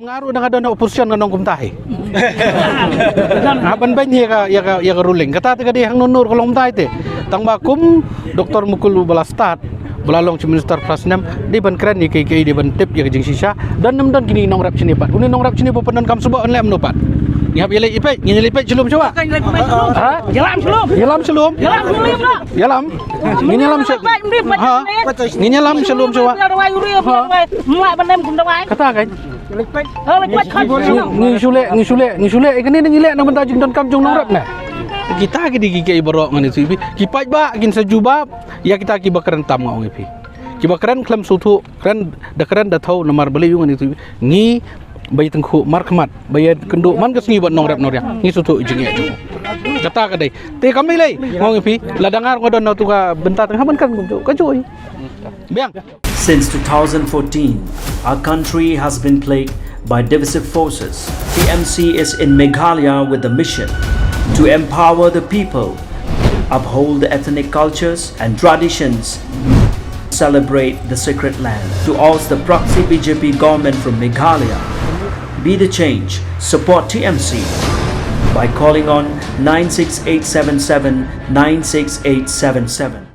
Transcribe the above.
Mengaruh dengan dana oposisi dengan kumtahi. Aban bain ya ka ruling. Kata dia hang nunur kalau kumtahi te. Tang bakum Dr. Mukul Balastat belalong ci minister prasnam di ban keren ni kai di ban tip ya jing sisa dan nem dan kini nong rap sini pat. Uni nong rap sini pepenan kam suba on lem no pat. Ngap yele ipek, ngene ipek celum coba. Ha? Yelam celum. Yelam celum. Yelam celum nak. Yelam. Ngene yelam celum. Ha. Ngene yelam celum coba. Mulai bandem kum dawai. Kata kan. Lepek. Lepek kan. Ngisule ikene ngilek nang bentajing don kam jong norap nah. Kita ki digigai borok ngani tu. Kipai ba kin sajubab ya kita ki bakaran tam ngau ngipi. Ki bakaran klam sutu kran da thau namar beli yung ngani tu. Ngi bayi tengku markmat bayi kenduk man kesni buat nong rap ngi sutu jing ya jung. Kata kadai. Te kami lai ngau ngipi ladangar ngodon tu ka bentar tengah ban kan kajoi. Biang. Since 2014, our country has been plagued by divisive forces. TMC is in Meghalaya with the mission to empower the people, uphold the ethnic cultures and traditions, celebrate the sacred land. To oust the proxy BJP government from Meghalaya, be the change, support TMC by calling on 96877 96877.